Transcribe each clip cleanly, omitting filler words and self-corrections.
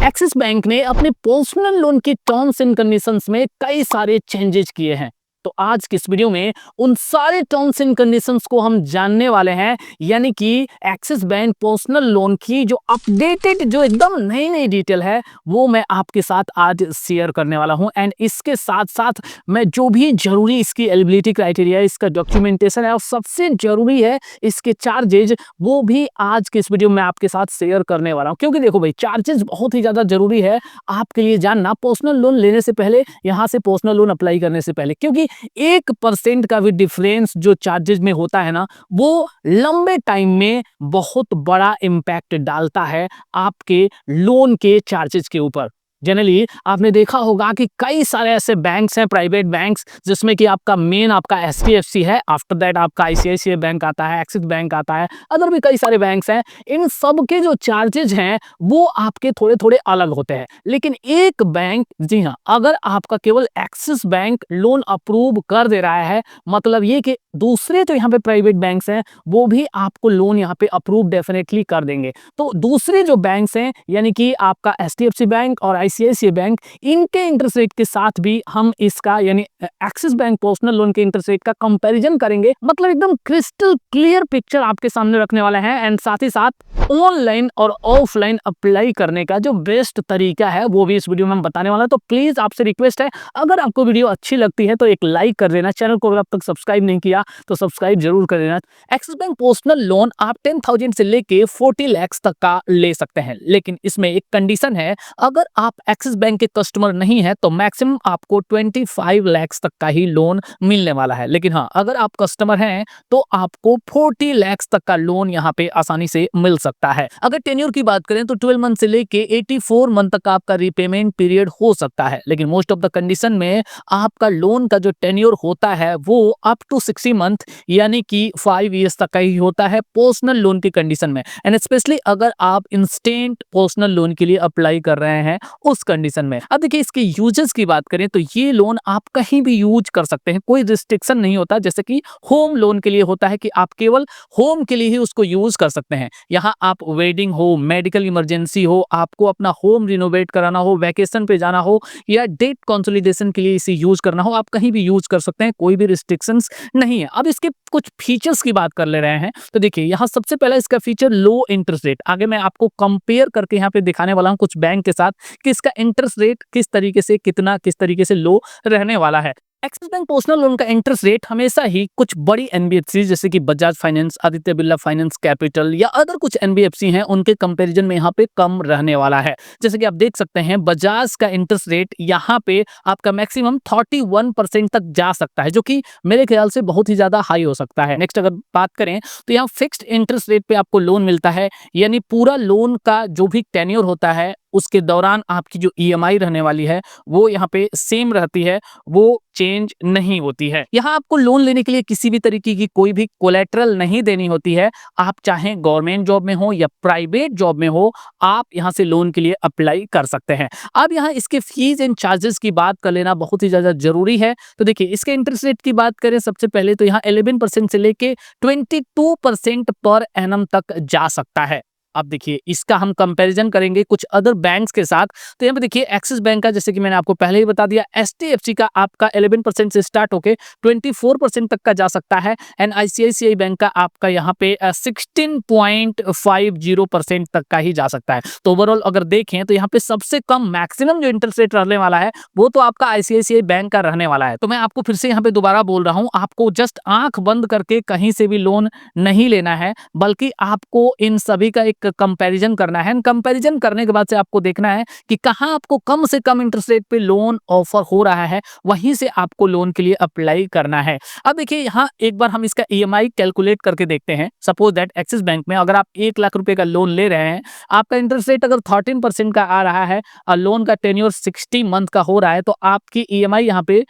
Axis bank ने अपने personal loan के टर्म्स एंड कंडीशंस में कई सारे चेंजेस किए हैं। तो आज की इस वीडियो में उन सारे टर्म्स एंड कंडीशंस को हम जानने वाले हैं, यानी कि एक्सिस बैंक पर्सनल लोन की जो अपडेटेड, जो एकदम नई नई डिटेल है, वो मैं आपके साथ आज शेयर करने वाला हूं। एंड इसके साथ साथ मैं जो भी जरूरी इसकी एलिजिबिलिटी क्राइटेरिया, इसका डॉक्यूमेंटेशन है और सबसे जरूरी है इसके चार्जेज, वो भी आज के इस वीडियो में आपके साथ शेयर करने वाला हूं। क्योंकि देखो भाई, चार्जेस बहुत ही ज्यादा जरूरी है आपके लिए जानना, पर्सनल लोन लेने से पहले, यहां से पर्सनल लोन अप्लाई करने से पहले। क्योंकि 1% का भी डिफरेंस जो चार्जेस में होता है ना, वो लंबे टाइम में बहुत बड़ा इंपैक्ट डालता है आपके लोन के चार्जेस के ऊपर। जनरली आपने देखा होगा कि कई सारे ऐसे बैंक्स हैं, प्राइवेट बैंक्स, जिसमें कि आपका मेन आपका एचडीएफसी है, आफ्टर दैट आपका आईसीआईसीआई बैंक आता है, एक्सिस बैंक आता है, अदर भी कई सारे बैंक्स हैं। इन सब के जो चार्जेज हैं वो आपके थोड़े थोड़े अलग होते हैं। लेकिन एक बैंक, जी हाँ, अगर आपका केवल एक्सिस बैंक लोन अप्रूव कर दे रहा है, मतलब ये कि दूसरे जो यहाँ पे प्राइवेट बैंक्स हैं वो भी आपको लोन यहाँ पे अप्रूव डेफिनेटली कर देंगे। तो दूसरे जो बैंक्स हैं, यानी कि आपका एचडीएफसी बैंक और आईसीआईसीआई बैंक, इनके इंटरेस्ट रेट के साथ भी हम इसका, यानी एक्सिस बैंक पर्सनल लोन के इंटरेस्ट रेट का कंपैरिजन करेंगे। मतलब एकदम क्रिस्टल क्लियर पिक्चर आपके सामने रखने वाला है। एंड साथ ही साथ ऑनलाइन और ऑफलाइन अप्लाई करने का जो बेस्ट तरीका है वो भी इस वीडियो में हम बताने वाला है। तो प्लीज आपसे रिक्वेस्ट है, अगर आपको वीडियो अच्छी लगती है तो एक लाइक कर देना, चैनल को अगर अब तक सब्सक्राइब नहीं किया तो सब्सक्राइब जरूर कर देना। एक्सिस बैंक पर्सनल लोन आप 10,000 से लेके 40 लाख तक का ले सकते हैं, लेकिन इसमें एक कंडीशन है, अगर आप एक्सिस बैंक के कस्टमर नहीं है तो मैक्सिमम आपको 25 लाख तक का ही लोन मिलने वाला है। लेकिन हाँ, अगर आप कस्टमर हैं तो आपको 40 लाख तक का लोन यहाँ पे आसानी से मिल सकता है। अगर टेन्योर की बात करें तो 12 मंथ से लेके 84 मंथ तक आपका रीपेमेंट पीरियड हो सकता है। लेकिन मोस्ट ऑफ द कंडीशन में आपका लोन का जो टेन्योर होता है वो अप टू 60 मंथ, यानी कि 5 ईयर्स तक का ही होता है पर्सनल लोन की कंडीशन में। एंड स्पेशली अगर आप इंस्टेंट पर्सनल लोन के लिए अप्लाई कर रहे हैं उस कंडीशन में। अब देखिए, इसके यूजेस की बात करें तो ये लोन आप कहीं भी यूज कर सकते हैं, कोई रिस्ट्रिक्शन नहीं होता। जैसे कि होम लोन के लिए होता है कि आप केवल होम के लिए ही उसको यूज कर सकते हैं। यहाँ आप वेडिंग हो, मेडिकल इमरजेंसी हो, आपको अपना होम रिनोवेट कराना हो, वैकेशन पे जाना हो, या डेट कंसोलिडेशन के लिए इसे यूज करना हो, आप कहीं भी यूज कर सकते हैं, कोई भी रिस्ट्रिक्शंस नहीं है। अब इसके कुछ फीचर्स की बात कर ले रहे हैं तो देखिए, यहाँ सबसे पहला इसका फीचर लो इंटरेस्ट रेट। आगे मैं आपको कंपेयर करके यहाँ पे दिखाने वाला हूँ कुछ बैंक के साथ कि इसका इंटरेस्ट रेट किस तरीके से, किस तरीके से लो रहने वाला है। एक्सिस बैंक पर्सनल लोन का इंटरेस्ट रेट हमेशा ही कुछ बड़ी एनबीएफसी जैसे कि Bajaj finance, Aditya Birla finance capital या अदर कुछ एनबीएफसी हैं, उनके कंपैरिजन में यहाँ पे कम रहने वाला है। जैसे कि आप देख सकते हैं, बजाज का इंटरेस्ट रेट यहाँ पे आपका मैक्सिमम 31% तक जा सकता है, जो कि मेरे ख्याल से बहुत ही ज्यादा हाई हो सकता है। नेक्स्ट अगर बात करें तो यहाँ फिक्स्ड इंटरेस्ट रेट पे आपको लोन मिलता है, यानी पूरा लोन का जो भी टेन्योर होता है उसके दौरान आपकी जो ईएमआई रहने वाली है वो यहाँ पे सेम रहती है, वो चेंज नहीं होती है। यहाँ आपको लोन लेने के लिए किसी भी तरीके की कोई भी कोलेटरल नहीं देनी होती है। आप चाहे गवर्नमेंट जॉब में हो या प्राइवेट जॉब में हो, आप यहाँ से लोन के लिए अप्लाई कर सकते हैं। अब यहाँ इसके फीस एंड चार्जेस की बात कर लेना बहुत ही ज्यादा जरूरी है। तो देखिए, इसके इंटरेस्ट रेट की बात करें सबसे पहले तो यहाँ 11% से लेके 22% पर एनम तक जा सकता है। अब देखिए, इसका हम कंपैरिजन करेंगे कुछ अदर बैंक्स के साथ। तो यहाँ पे देखिए, एक्सिस बैंक का, जैसे कि मैंने आपको पहले ही बता दिया, एचडीएफसी का आपका 11% से स्टार्ट होके 24% तक का जा सकता है। एंड आईसीआईसीआई बैंक का आपका यहाँ पे 16.50% तक का ही जा सकता है। तो ओवरऑल अगर देखें तो यहाँ पे सबसे कम मैक्सिमम जो इंटरेस्ट रेट रहने वाला है वो तो आपका आईसीआईसीआई बैंक का रहने वाला है। तो मैं आपको फिर से यहाँ पे दोबारा बोल रहा हूँ, आपको जस्ट आंख बंद करके कहीं से भी लोन नहीं लेना है, बल्कि आपको इन सभी का एक कंपैरिजन करना है। कंपैरिजन करने के बाद से आपको देखना है कि कहां आपको कम से कम इंटरेस्ट रेट पे लोन ऑफर हो रहा है, वहीं से आपको लोन के लिए अप्लाई करना है। अब देखिए, यहाँ एक बार हम इसका ईएमआई कैलकुलेट करके देखते हैं। सपोज दैट एक्सिस बैंक में अगर आप 1 लाख रुपए का लोन ले रहे हैं, आपका इंटरेस्ट रेट अगर 13% का आ रहा है और लोन का टेन्योर 60 मंथ का हो रहा है, तो आपकी ईएमआई यहाँ पे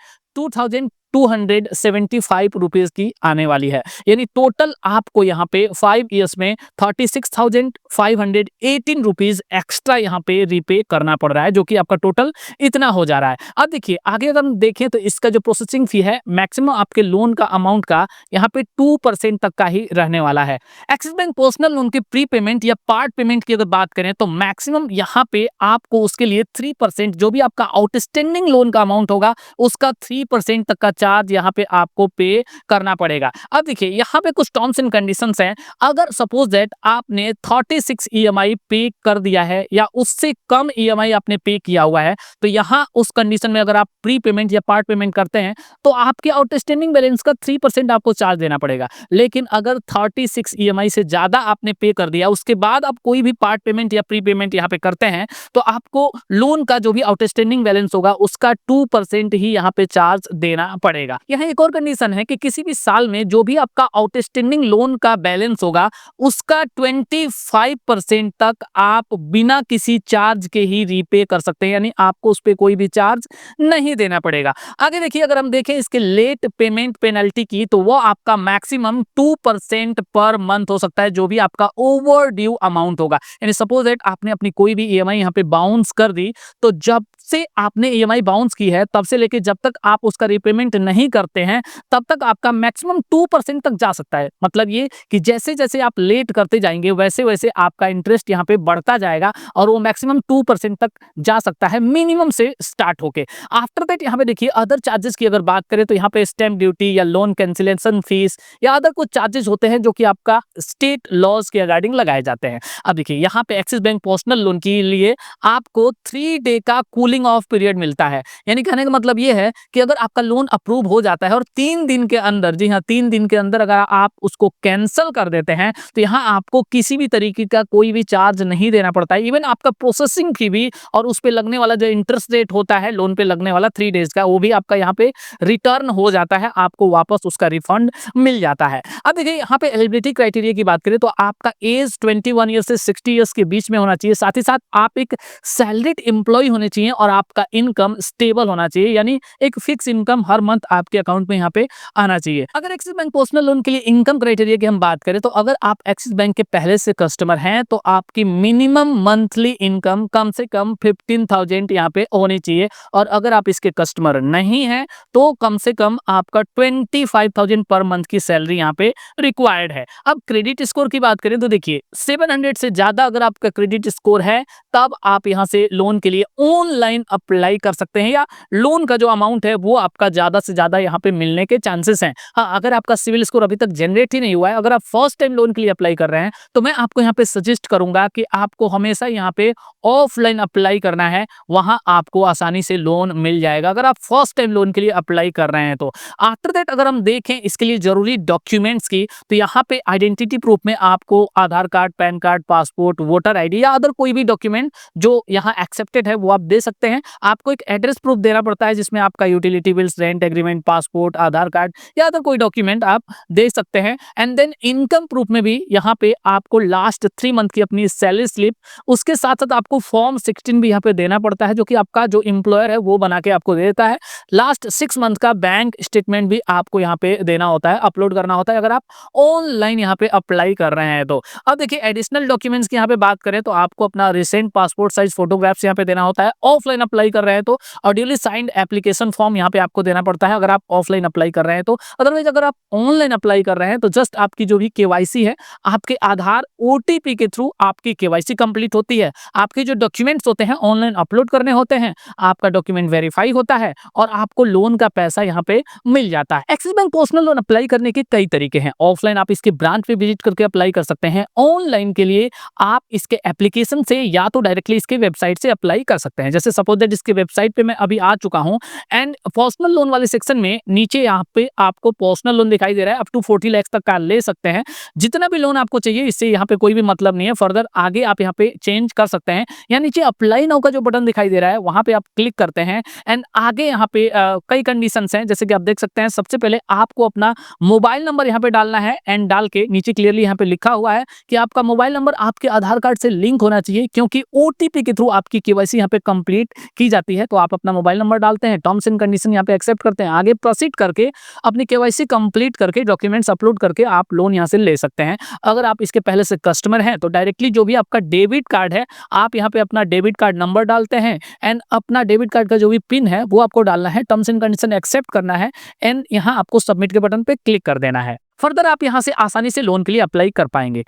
₹275 की आने वाली है। यानी टोटल आपको यहाँ पे 5 ईयर्स में ₹36,518 एक्स्ट्रा यहाँ पे रीपे करना पड़ रहा है, जो कि आपका टोटल इतना हो जा रहा है। अब देखिए आगे अगर हम देखें तो इसका जो प्रोसेसिंग फी है मैक्सिमम आपके लोन का अमाउंट का यहाँ पे 2% तक का ही रहने वाला है। एक्सिस बैंक पर्सनल लोन के प्री पेमेंट या पार्ट पेमेंट की अगर बात करें तो मैक्सिमम यहाँ पे आपको उसके लिए 3% जो भी आपका आउटस्टैंडिंग लोन का अमाउंट होगा उसका 3% तक का चार्ज यहाँ पे आपको पे करना पड़ेगा। अब देखिए यहाँ पे कुछ टर्म्स एंड कंडीशंस हैं। अगर सपोज दैट आपने 36 ईएमआई पे कर दिया है या उससे कम ईएमआई आपने पे किया हुआ है, तो यहाँ उस कंडीशन में अगर आप प्री पेमेंट या पार्ट पेमेंट करते हैं तो आपके आउटस्टैंडिंग बैलेंस का 3% आपको चार्ज देना पड़ेगा। लेकिन अगर 36 ईएमआई से ज्यादा आपने पे कर दिया उसके बाद आप कोई भी पार्ट पेमेंट या प्री पेमेंट यहाँ पे करते हैं तो आपको लोन का जो भी आउटस्टैंडिंग बैलेंस होगा उसका 2% ही यहाँ पे चार्ज देना पड़ेगा। यहाँ एक और कंडीशन है कि किसी भी साल में जो भी आपका आउटस्टैंडिंग लोन का बैलेंस होगा उसका 25% तक आप बिना किसी चार्ज के ही रीपे कर सकते हैं, यानी आपको उस पर कोई भी चार्ज नहीं देना पड़ेगा। आगे देखिए अगर हम देखें इसके लेट पेमेंट पेनल्टी की तो वो आपका मैक्सिमम 2% पर मंथ हो सकता है, जो भी आपका ओवर ड्यू अमाउंट होगा। यानी सपोज दैट आपने अपनी कोई भी ईएमआई यहाँ पे बाउंस कर दी तो जब से आपने ईएमआई बाउंस की है तब से लेके जब तक आप उसका रिपेमेंट नहीं करते हैं तब तक आपका मैक्सिमम 2% तक जा सकता है। मतलब ये कि जैसे जैसे आप लेट करते जाएंगे वैसे वैसे आपका इंटरेस्ट यहाँ पे बढ़ता जाएगा और वो मैक्सिमम 2% तक जा सकता है मिनिमम से स्टार्ट होके। आफ्टर दैट यहाँ पे देखिए अदर चार्जेस की अगर बात करें तो यहाँ पे स्टैम्प ड्यूटी या लोन कैंसिलेशन फीस या अदर कुछ चार्जेस होते हैं जो कि आपका स्टेट लॉज के अकॉर्डिंग लगाए जाते हैं। अब देखिए यहाँ पे एक्सिस बैंक पर्सनल लोन के लिए आपको 3 डे का कूलिंग ऑफ पीरियड मिलता है। यानी कहने का मतलब ये है कि अगर आपका लोन अप्रूव हो जाता है और 3 दिन के अंदर, जी हाँ 3 दिन के अंदर अगर आप उसको कैंसिल कर देते हैं तो यहाँ आपको किसी भी तरीके का कोई भी चार्ज नहीं देना पड़ता है। इवन आपका प्रोसेसिंग फी भी और उस पे लगने वाला जो इंटरेस्ट रेट होता है लोन पे लगने वाला 3 डेज का वो भी आपका यहाँ पे रिटर्न हो जाता है, आपको वापस उसका रिफंड मिल जाता है। अब देखिए यहाँ पे एलिजिबिलिटी क्राइटेरिया की बात करें तो आपका एज 21 ईयर से 60 ईयर्स के बीच में होना चाहिए। साथ ही साथ आप एक सैलरीड एम्प्लॉय होने चाहिए और आपका इनकम स्टेबल होना चाहिए, यानी एक फिक्स इनकम हर मंथ आपके अकाउंट में यहाँ पे आना चाहिए। अगर एक्सिस बैंक पर्सनल लोन के लिए इनकम क्राइटेरिया की हम बात करें तो अगर आप एक्सिस बैंक के पहले से कस्टमर हैं तो आपकी मिनिमम मंथली इनकम कम से कम 15,000 यहाँ पे होनी चाहिए और अगर आप इसके कस्टमर नहीं हैं तो कम से कम आपका 25,000 पर मंथ की सैलरी यहाँ पे रिक्वायर्ड है। अब क्रेडिट स्कोर की बात करें तो देखिए 700 से ज्यादा अगर आपका क्रेडिट स्कोर है तब आप यहाँ से लोन के लिए ऑनलाइन अप्लाई कर सकते हैं या लोन का जो अमाउंट है वो आपका ज्यादा से ज्यादा यहाँ पे मिलने के चांसेस हैं। हाँ, अगर आपका सिविल स्कोर अभी तक जनरेट ही नहीं हुआ है, अगर आप फर्स्ट टाइम लोन के लिए अप्लाई कर रहे हैं तो मैं आपको यहाँ पे सजेस्ट करूंगा कि आपको हमेशा यहाँ पे ऑफलाइन अप्लाई करना है, वहां आपको आसानी से लोन मिल जाएगा अगर आप फर्स्ट टाइम लोन के लिए अप्लाई कर रहे हैं तो। आफ्टर दैट अगर हम देखें इसके लिए जरूरी डॉक्यूमेंट्स की तो यहाँ पे आइडेंटिटी प्रूफ में आपको Aadhaar card, PAN card, passport, voter ID या अदर कोई भी डॉक्यूमेंट जो यहाँ एक्सेप्टेड है वो आप दे सकते हैं। आपको एक एड्रेस प्रूफ देना पड़ता है जिसमें आपका utility bills, rent agreement, passport, Aadhaar card या अदर कोई डॉक्यूमेंट आप दे सकते हैं। एंड देन इनकम प्रूफ में भी यहाँ पे आपको लास्ट 3 मंथ की अपनी सैलरी स्लिप, उसके साथ साथ आपको फॉर्म 16 भी यहाँ पे देना पड़ता है जो कि आपका जो एम्प्लॉयर है वो बना के आपको देता है। लास्ट 6 मंथ का बैंक स्टेटमेंट भी आपको यहाँ पे देना होता है, अपलोड करना होता है अगर आप ऑनलाइन यहाँ पे अप्लाई कर रहे हैं तो। अब देखिए एडिशनल डॉक्यूमेंट्स की यहाँ पे बात करें तो आपको अपना रिसेंट पासपोर्ट साइज फोटोग्राफ्स यहाँ पे देना होता है। ऑफलाइन अप्लाई कर रहे हैं तो ऑडियली साइंड एप्लीकेशन फॉर्म यहाँ पे आपको देना पड़ता है अगर आप ऑफलाइन अप्लाई कर रहे हैं तो। अदरवाइज अगर आप ऑनलाइन अप्लाई कर रहे हैं तो जस्ट आपकी जो भी केवाईसी है, आपके आधार ओटीपी के थ्रू आपकी केवाईसी कंप्लीट होती है। आपके जो डॉक्यूमेंट्स होते हैं ऑनलाइन अपलोड करने होते हैं, आपका डॉक्यूमेंट वेरीफाई होता है और आपको लोन का पैसा यहाँ पे मिल जाता है। Axis bank personal loan apply करने के कई तरीके हैं। ऑफलाइन आप इसके ब्रांच पे विजिट करके अप्लाई कर सकते हैं। ऑनलाइन के लिए आप इसके एप्लीकेशन से या तो डायरेक्टली इसके वेबसाइट से अप्लाई कर सकते हैं। जैसे सपोज दैट इसके वेबसाइट पे मैं अभी आ चुका हूं एंड पर्सनल लोन वाले सेक्शन में नीचे यहाँ पे आपको पर्सनल लोन दिखाई दे रहा है, अप टू 40 लाख तक का ले सकते हैं। जितना भी लोन आपको चाहिए इससे यहाँ पे कोई भी मतलब नहीं है, फर्दर आगे आप यहाँ पे चेंज कर सकते हैं। यहाँ नीचे अप्लाई नाउ का जो बटन दिखाई दे रहा है वहां पे आप क्लिक करते हैं एंड आगे यहाँ पे कई कंडीशंस हैं जैसे कि आप देख सकते हैं। सबसे पहले आपको अपना मोबाइल नंबर यहाँ पे डालना है एंड डाल के नीचे क्लियरली यहाँ पे लिखा हुआ है कि आपका मोबाइल नंबर आपके आधार कार्ड से लिंक होना चाहिए क्योंकि ओटीपी के थ्रू आपकी केवाईसी यहाँ पे कंप्लीट की जाती है। तो आप अपना मोबाइल नंबर डालते हैं, टर्म्स एंड कंडीशन यहाँ पे एक्सेप्ट करते हैं, आगे प्रोसीड करके अपनी केवाईसी कंप्लीट करके डॉक्यूमेंट्स अपलोड करके आप लोन यहाँ से ले सकते हैं। अगर आप इसके पहले से कस्टमर हैं तो डायरेक्टली जो भी आपका डेबिट कार्ड है, आप यहाँ पे अपना डेबिट कार्ड नंबर डालते हैं एंड अपना डेबिट कार्ड का जो भी पिन है वो आपको डालना है, टर्म्स एंड कंडीशन एक्सेप्ट करना है एंड यहाँ आपको सबमिट के बटन पे क्लिक कर देना है। फर्दर आप यहाँ से आसानी से लोन के लिए अप्लाई कर पाएंगे।